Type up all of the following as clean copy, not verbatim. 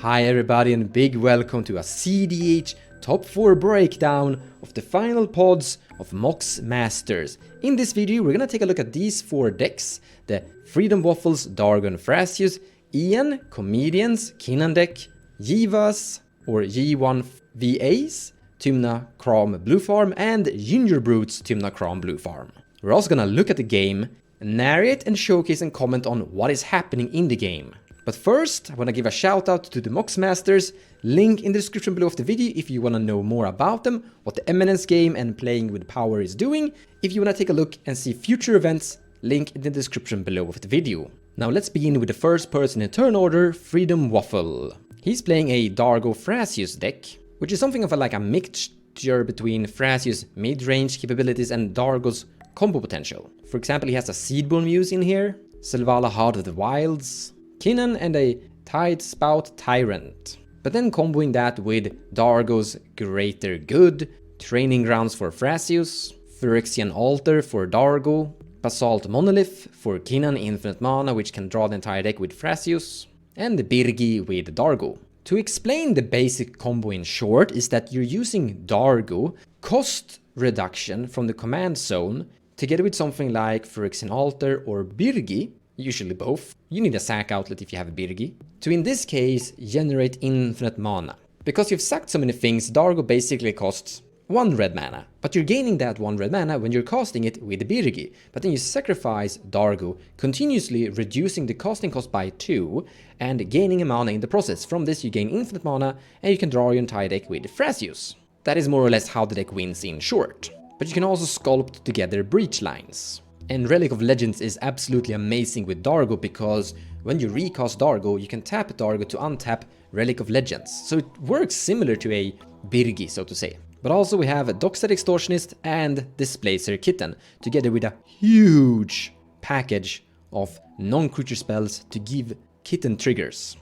Hi everybody and big welcome to a cEDH top 4 breakdown of the final pods of Mox Masters. In this video we're gonna take a look at these 4 decks: the Freedomwaffles Dargo and Thrasius, Ian, Comedians, Kinan deck, Jivas or J1 VAs, Tymna Kram Blue Farm, and Ginger Brutes Tymna Kram Blue Farm. We're also gonna look at the game, narrate and showcase and comment on what is happening in the game. But first, I want to give a shout out to the Mox Masters, link in the description below of the video if you want to know more about them, what the Eminence game and playing with power is doing. If you want to take a look and see future events, link in the description below of the video. Now let's begin with the first person in turn order, Freedomwaffle. He's playing a Dargo Thrasius deck, which is something of a mixture between Thrasius' mid-range capabilities and Dargo's combo potential. For example, he has a Seedborn Muse in here, Selvala Heart of the Wilds, Kinan, and a Tide Spout Tyrant. But then comboing that with Dargo's Greater Good, Training Grounds for Thrasius, Phyrexian Altar for Dargo, Basalt Monolith for Kinan Infinite Mana, which can draw the entire deck with Thrasius, and Birgi with Dargo. To explain the basic combo in short is that you're using Dargo cost reduction from the command zone together with something like Phyrexian Altar or Birgi, usually both. You need a sack outlet if you have a Birgi, to in this case generate infinite mana. Because you've sacked so many things, Dargo basically costs 1 red mana, but you're gaining that 1 red mana when you're casting it with the Birgi. But then you sacrifice Dargo, continuously reducing the casting cost by 2 and gaining a mana in the process. From this you gain infinite mana and you can draw your entire deck with Thrasius. That is more or less how the deck wins in short. But you can also sculpt together breach lines. And Relic of Legends is absolutely amazing with Dargo because when you recast Dargo, you can tap Dargo to untap Relic of Legends. So it works similar to a Birgi, so to say. But also we have a Dockside Extortionist and Displacer Kitten, together with a huge package of non-creature spells to give Kitten triggers.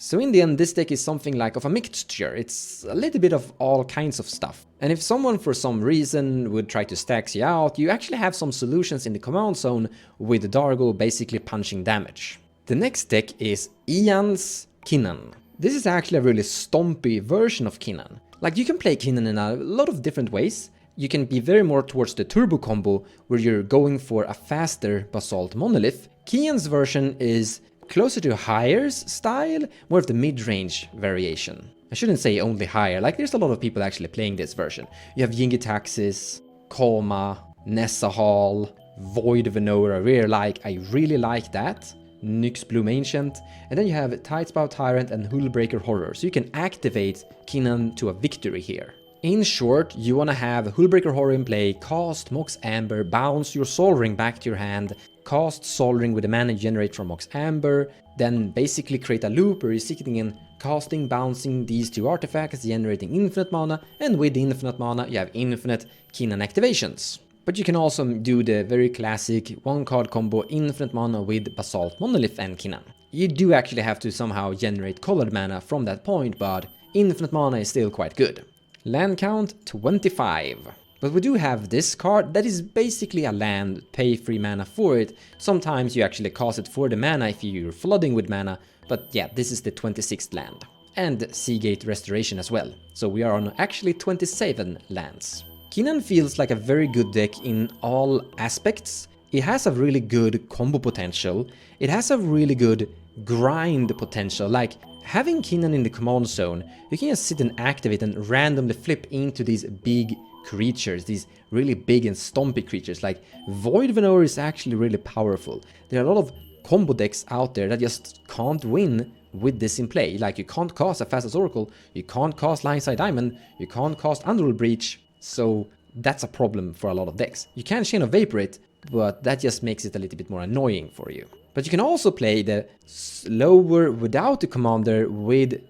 So in the end, this deck is something like of a mixture. It's a little bit of all kinds of stuff. And if someone for some reason would try to stack you out, you actually have some solutions in the command zone with Dargo basically punching damage. The next deck is Ian's Kinan. This is actually a really stompy version of Kinan. Like, you can play Kinan in a lot of different ways. You can be very more towards the turbo combo where you're going for a faster Basalt Monolith. Kian's version is closer to Hire's style, more of the mid-range variation. I shouldn't say only Hire, like there's a lot of people actually playing this version. You have Yingitaxis, Koma, Nessa Hall, Void Venora, I really like that. Nyx Bloom Ancient, and then you have Tidespout Tyrant and Hullbreaker Horror, so you can activate Kinan to a victory here. In short, you want to have Hullbreaker Horror in play, cast Mox Amber, bounce your Sol Ring back to your hand, cast Sol Ring with the mana you generate from Mox Amber, then basically create a loop where you're sitting in casting, bouncing these 2 artifacts, generating infinite mana, and with the infinite mana you have infinite Kinan activations. But you can also do the very classic 1-card combo infinite mana with Basalt Monolith and Kinan. You do actually have to somehow generate colored mana from that point, but infinite mana is still quite good. Land count 25. But we do have this card that is basically a land, pay 3 mana for it. Sometimes you actually cast it for the mana if you're flooding with mana, but yeah, this is the 26th land. And Seagate Restoration as well, so we are on actually 27 lands. Kinan feels like a very good deck in all aspects. It has a really good combo potential, it has a really good grind potential, like having Kinan in the command zone, you can just sit and activate and randomly flip into these big creatures, these really big and stompy creatures. Like Void Venora is actually really powerful. There are a lot of combo decks out there that just can't win with this in play. Like you can't cast a Fastest Oracle, you can't cast Lionside Diamond, you can't cast Underworld Breach, so that's a problem for a lot of decks. You can Chain of Vapor it, but that just makes it a little bit more annoying for you. But you can also play the slower without the commander with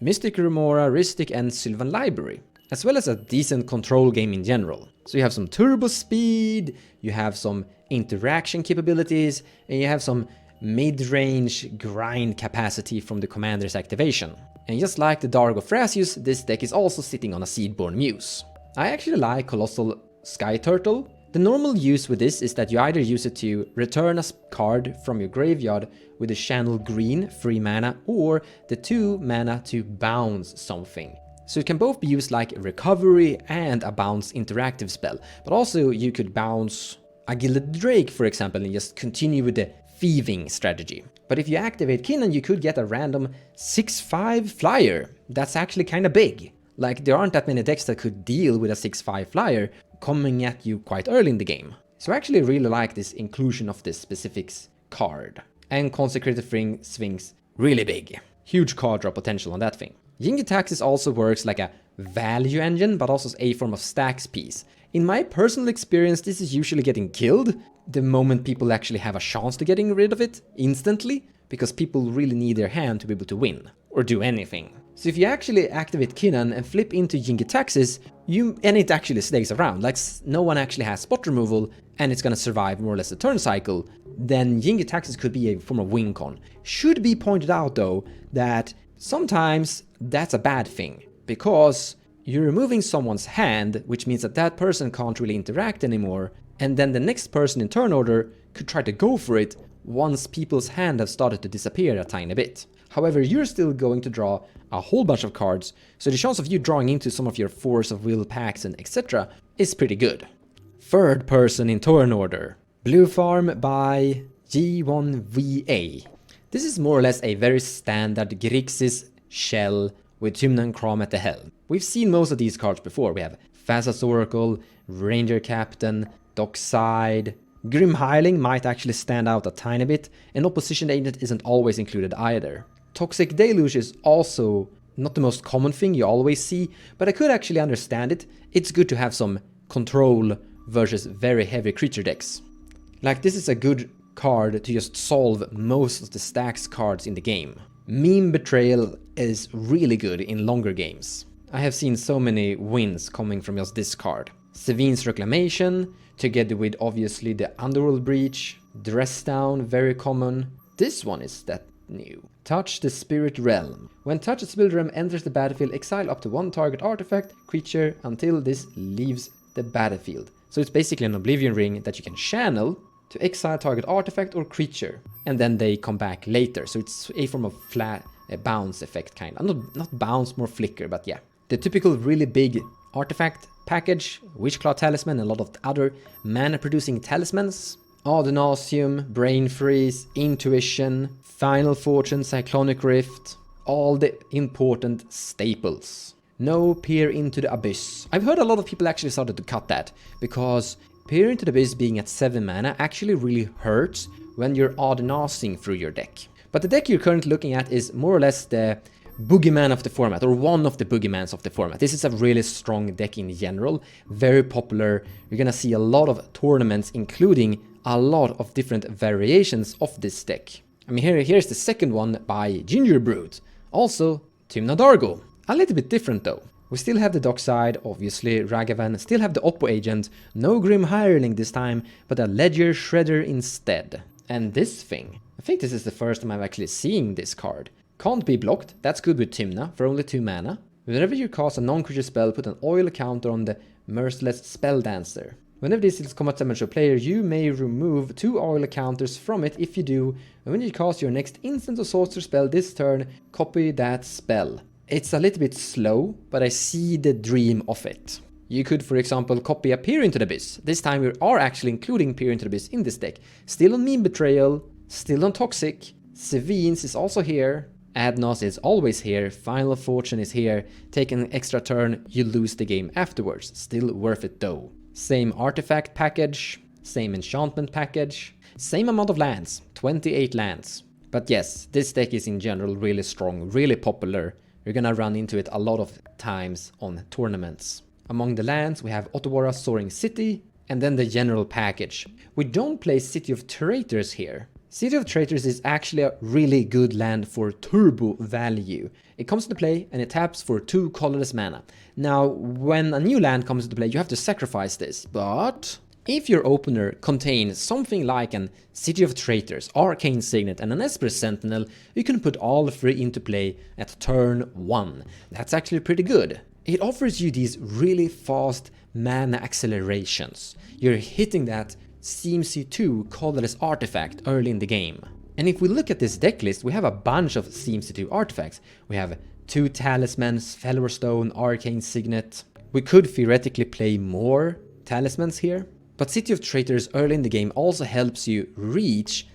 Mystic Remora, Rhystic and Sylvan Library, as well as a decent control game in general. So you have some turbo speed, you have some interaction capabilities, and you have some mid-range grind capacity from the commander's activation. And just like the Dargo Thrasius, this deck is also sitting on a Seedborn Muse. I actually like Colossal Sky Turtle. The normal use with this is that you either use it to return a card from your graveyard with the channel green, 3 mana, or the 2 mana to bounce something. So it can both be used like recovery and a bounce interactive spell, but also you could bounce a Gilded Drake, for example, and just continue with the thieving strategy. But if you activate Kinan, you could get a random 6/5 flyer. That's actually kind of big. Like, there aren't that many decks that could deal with a 6/5 flyer coming at you quite early in the game. So I actually really like this inclusion of this specific card. And Consecrated Sphinx, really big. Huge card draw potential on that thing. Jin-Gitaxias also works like a value engine, but also a form of stacks piece. In my personal experience, this is usually getting killed the moment people actually have a chance to getting rid of it instantly, because people really need their hand to be able to win, or do anything. So if you actually activate Kinan and flip into Jin-Gitaxias, and it actually stays around, like no one actually has spot removal, and it's gonna survive more or less the turn cycle, then Jin-Gitaxias could be a form of win con. Should be pointed out though, that sometimes that's a bad thing, because you're removing someone's hand, which means that that person can't really interact anymore, and then the next person in turn order could try to go for it once people's hand have started to disappear a tiny bit. However, you're still going to draw a whole bunch of cards, so the chance of you drawing into some of your Force of Will packs and etc. is pretty good. Third person in turn order. Blue Farm by G1VA. This is more or less a very standard Grixis shell with Tymna and Crom at the helm. We've seen most of these cards before. We have Thassa's Oracle, Ranger Captain, Dockside. Grim Hireling might actually stand out a tiny bit, and Opposition Agent isn't always included either. Toxic Deluge is also not the most common thing you always see, but I could actually understand it. It's good to have some control versus very heavy creature decks. Like, this is a good card to just solve most of the stacks cards in the game. Meme Betrayal is really good in longer games. I have seen so many wins coming from just this card. Sevin's Reclamation, together with obviously the Underworld Breach, Dress Down, very common. This one is that new. Touch the Spirit Realm. When Touch the Spirit Realm enters the battlefield, exile up to one target artifact, creature, until this leaves the battlefield. So it's basically an Oblivion Ring that you can channel to exile target artifact or creature, and then they come back later. So it's a form of flat bounce effect kind of. Not bounce, more flicker, but yeah. The typical really big artifact package, Witchclaw Talisman, and a lot of other mana producing talismans. Audonasium, Brain Freeze, Intuition, Final Fortune, Cyclonic Rift, all the important staples. No Peer into the Abyss. I've heard a lot of people actually started to cut that, because Peer into the Abyss being at 7 mana actually really hurts when you're Audonasing through your deck. But the deck you're currently looking at is more or less the boogeyman of the format, or one of the boogeymans of the format. This is a really strong deck in general, very popular. You're gonna see a lot of tournaments, including a lot of different variations of this deck. I mean, here's the second one by Ginger Brute. Also, Tymna Dargo. A little bit different though. We still have the Dockside, obviously, Ragavan, still have the Oppo Agent, no Grim Hireling this time, but a Ledger Shredder instead. And this thing, I think this is the first time I'm actually seeing this card. Can't be blocked, that's good with Tymna, for only 2 mana. Whenever you cast a non-creature spell, put an oil counter on the Merciless Spelldancer. Whenever this deals combat damage to a player, you may remove 2 oil counters from it. If you do, and when you cast your next instant or sorcerer spell this turn, copy that spell. It's a little bit slow, but I see the dream of it. You could, for example, copy a Peer into the Abyss. This time we are actually including Peer into the Abyss in this deck. Still on Meme Betrayal, still on Toxic, Sevin's is also here, Adnos is always here, Final Fortune is here. Take an extra turn, you lose the game afterwards. Still worth it though. Same artifact package, same enchantment package, same amount of lands, 28 lands. But yes, this deck is in general really strong, really popular. You're gonna run into it a lot of times on tournaments. Among the lands, we have Otawara Soaring City, and then the general package. We don't play City of Traitors here. City of Traitors is actually a really good land for turbo value. It comes into play and it taps for 2 colorless mana. Now, when a new land comes into play, you have to sacrifice this, but if your opener contains something like an City of Traitors, Arcane Signet, and an Esper Sentinel, you can put all 3 into play at turn 1. That's actually pretty good. It offers you these really fast mana accelerations. You're hitting that cEDH colorless artifact early in the game. And if we look at this deck list, we have a bunch of cEDH artifacts. We have 2 talismans, Fellwar Stone, Arcane Signet. We could theoretically play more talismans here, but City of Traitors early in the game also helps you reach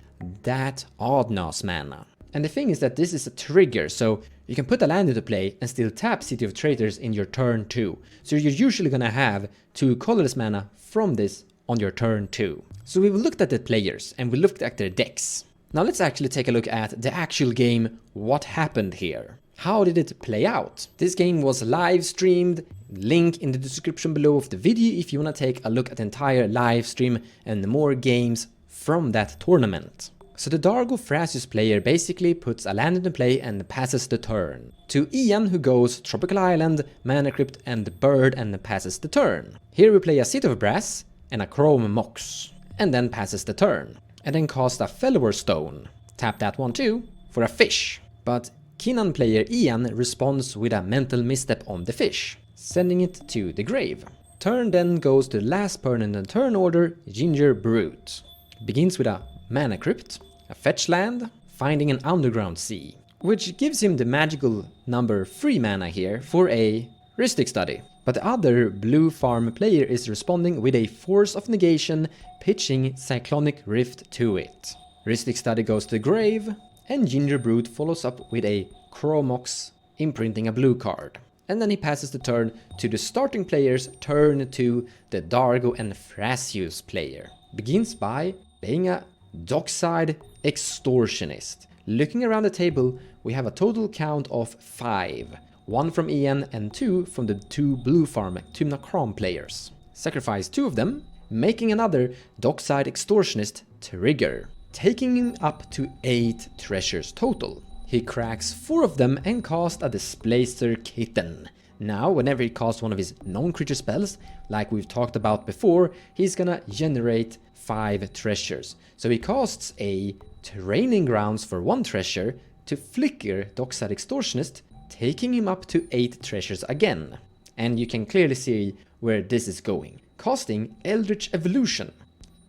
that Oddnos mana. And the thing is that this is a trigger, so you can put a land into play and still tap City of Traitors in your turn 2. So you're usually gonna have 2 colorless mana from this on your turn 2. So we've looked at the players and we looked at their decks. Now let's actually take a look at the actual game, what happened here. How did it play out? This game was live streamed, link in the description below of the video if you want to take a look at the entire live stream and more games from that tournament. So the Dargo Thrasius player basically puts a land into play and passes the turn. To Ian, who goes Tropical Island, Mana Crypt and Bird and passes the turn. Here we play a City of Brass and a Chrome Mox and then passes the turn. And then cast a Fellwar Stone, tap that one too, for a fish. But Kinan player Ian responds with a mental misstep on the fish, sending it to the grave. Turn then goes to the last turn in the turn order, Ginger Brute. Begins with a Mana Crypt, a fetch land, finding an Underground Sea, which gives him the magical number 3 mana here for a Rhystic Study. But the other blue farm player is responding with a Force of Negation, pitching Cyclonic Rift to it. Rhystic Study goes to the grave, and Ginger Brute follows up with a Chromox, imprinting a blue card. And then he passes the turn to the starting player's turn to the Dargo and Thrasius player. Begins by playing a Dockside Extortionist. Looking around the table, we have a total count of 5. 1 from Ian and 2 from the 2 blue farm Tymna Kram players. Sacrifice 2 of them, making another Dockside Extortionist trigger, taking him up to 8 treasures total. He cracks 4 of them and casts a Displacer Kitten. Now, whenever he casts one of his non-creature spells, like we've talked about before, he's gonna generate 5 treasures. So he casts a Training Grounds for 1 treasure to flicker Dockside Extortionist, taking him up to 8 treasures again. And you can clearly see where this is going. Casting Eldritch Evolution,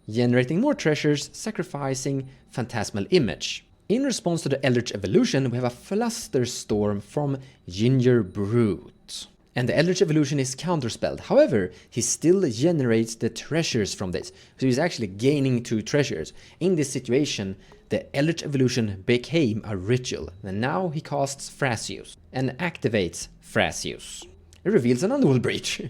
generating more treasures, sacrificing Phantasmal Image. In response to the Eldritch Evolution, we have a Flusterstorm from Ginger Brute. And the Eldritch Evolution is counterspelled. However, he still generates the treasures from this. So he's actually gaining 2 treasures. In this situation, the Eldritch Evolution became a ritual. And now he casts Thrasius and activates Thrasius. It reveals an Underworld Breach.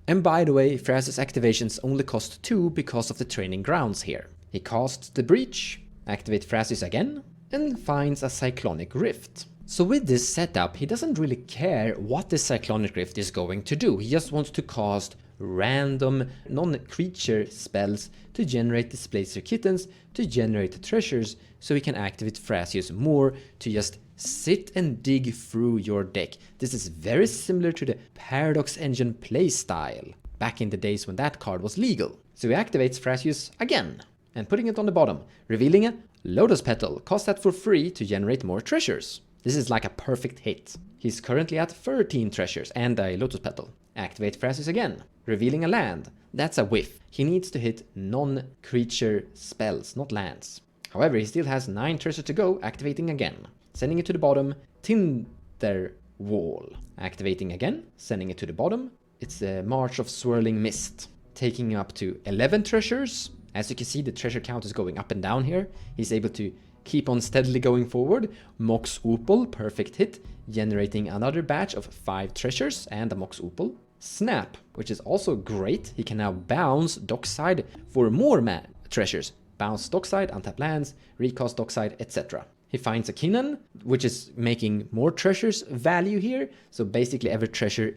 And by the way, Thrasius activations only cost 2 because of the Training Grounds here. He casts the Breach, activates Thrasius again, and finds a Cyclonic Rift. So with this setup, he doesn't really care what the Cyclonic Rift is going to do. He just wants to cast random non-creature spells to generate Displacer Kittens, to generate treasures, so he can activate Thrasius more to just sit and dig through your deck. This is very similar to the Paradox Engine playstyle, back in the days when that card was legal. So he activates Thrasius again, and putting it on the bottom, revealing a Lotus Petal, cost that for free to generate more treasures. This is like a perfect hit. He's currently at 13 treasures and a Lotus Petal. Activate Thrasius again, revealing a land. That's a whiff. He needs to hit non-creature spells, not lands. However, he still has 9 treasures to go, activating again. Sending it to the bottom, Tinder Wall. Activating again, sending it to the bottom. It's a March of Swirling Mist. Taking up to 11 treasures. As you can see, the treasure count is going up and down here. He's able to keep on steadily going forward. Mox Opal, perfect hit, generating another batch of 5 treasures and a Mox Opal. Snap, which is also great. He can now bounce Dockside for more treasures. Bounce Dockside, untap lands, recast Dockside, etc. He finds a Kinan, which is making more treasures value here. So basically every treasure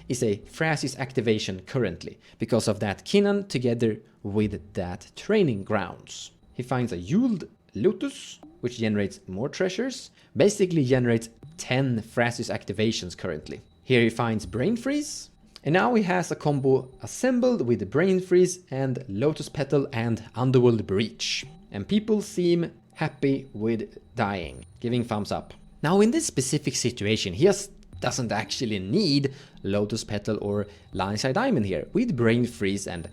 is a Thrasius activation currently, because of that Kinan together with that Training Grounds. He finds a Yuled Lotus, which generates more treasures, basically generates 10 Thrasius activations currently. Here he finds Brain Freeze, and now he has a combo assembled with the Brain Freeze and Lotus Petal and Underworld Breach. And people seem happy with dying, giving thumbs up. Now in this specific situation, he just doesn't actually need Lotus Petal or Lionside Diamond here. With Brain Freeze and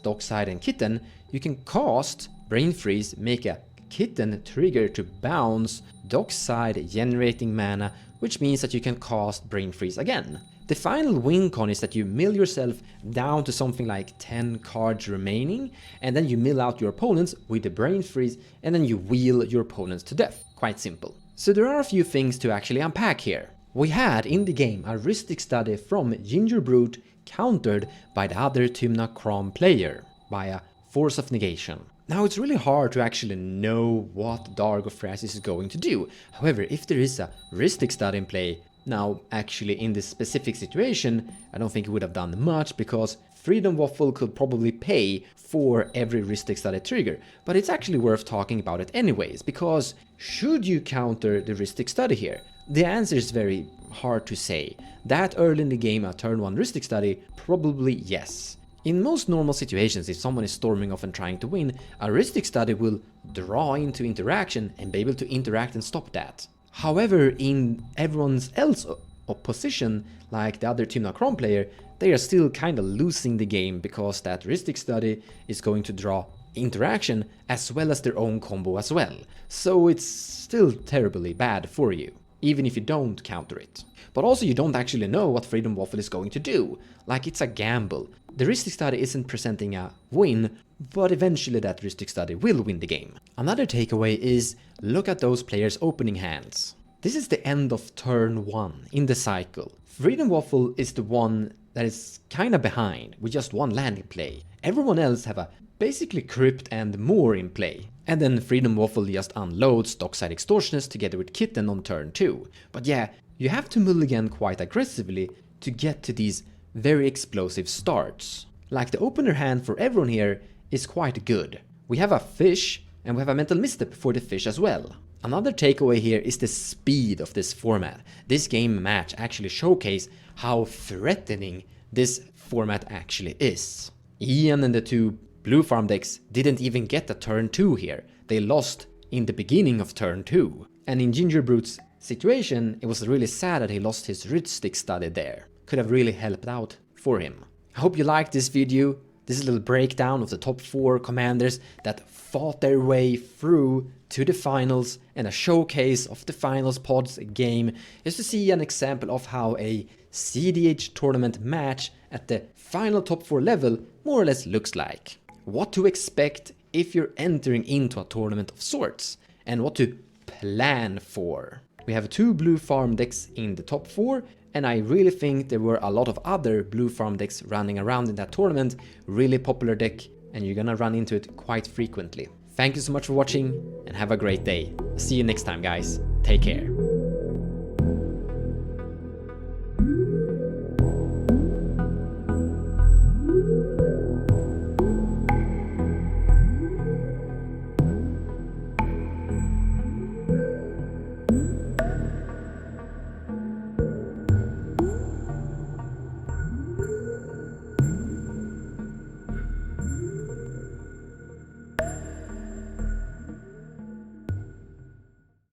Dockside and Kitten, you can cast Brain Freeze, make a Kitten trigger to bounce Dockside, generating mana, which means that you can cast Brain Freeze again. The final win con is that you mill yourself down to something like 10 cards remaining, and then you mill out your opponents with the Brain Freeze, and then you wheel your opponents to death. Quite simple. So there are a few things to actually unpack here. We had in the game a Rhystic Study from Ginger Brute countered by the other Tymna Crom player by a Force of Negation. Now it's really hard to actually know what Dargo Thrasis is going to do. However, if there is a Rhystic Study in play, now actually in this specific situation, I don't think it would have done much because Freedomwaffle could probably pay for every Rhystic Study trigger, but it's actually worth talking about it anyways, because should you counter the Rhystic Study here? The answer is very hard to say. That early in the game, a turn 1 Rhystic Study, probably yes. In most normal situations, if someone is storming off and trying to win, a Rhystic Study will draw into interaction and be able to interact and stop that. However, in everyone else's opposition, like the other Tymna Crom player, they are still kind of losing the game because that Rhystic Study is going to draw interaction as well as their own combo as well. So it's still terribly bad for you, even if you don't counter it. But also you don't actually know what Freedomwaffle is going to do, like it's a gamble. The Rhystic Study isn't presenting a win, but eventually that Rhystic Study will win the game. Another takeaway is look at those players' opening hands. This is the end of turn 1 in the cycle. Freedomwaffle is the one that is kinda behind with just one land in play. Everyone else have a basically Crypt and more in play. And then Freedomwaffle just unloads Dockside Extortionist together with Kitten on turn 2. But yeah, you have to mulligan quite aggressively to get to these very explosive starts. Like the opener hand for everyone here is quite good. We have a fish and we have a mental misstep for the fish as well. Another takeaway here is the speed of this format. This game match actually showcase how threatening this format actually is. Ian and the two blue farm decks didn't even get a turn 2 here. They lost in the beginning of turn 2. And in Ginger Brute's situation, it was really sad that he lost his Rhystic Study there. Could have really helped out for him. I hope you liked this video. This is a little breakdown of the top 4 commanders that fought their way through to the finals, and a showcase of the finals pods game is to see an example of how a cEDH tournament match at the final top 4 level more or less looks like. What to expect if you're entering into a tournament of sorts, and what to plan for. We have 2 blue farm decks in the top 4, and I really think there were a lot of other blue farm decks running around in that tournament. Really popular deck, and you're gonna run into it quite frequently. Thank you so much for watching, and have a great day. See you next time, guys. Take care.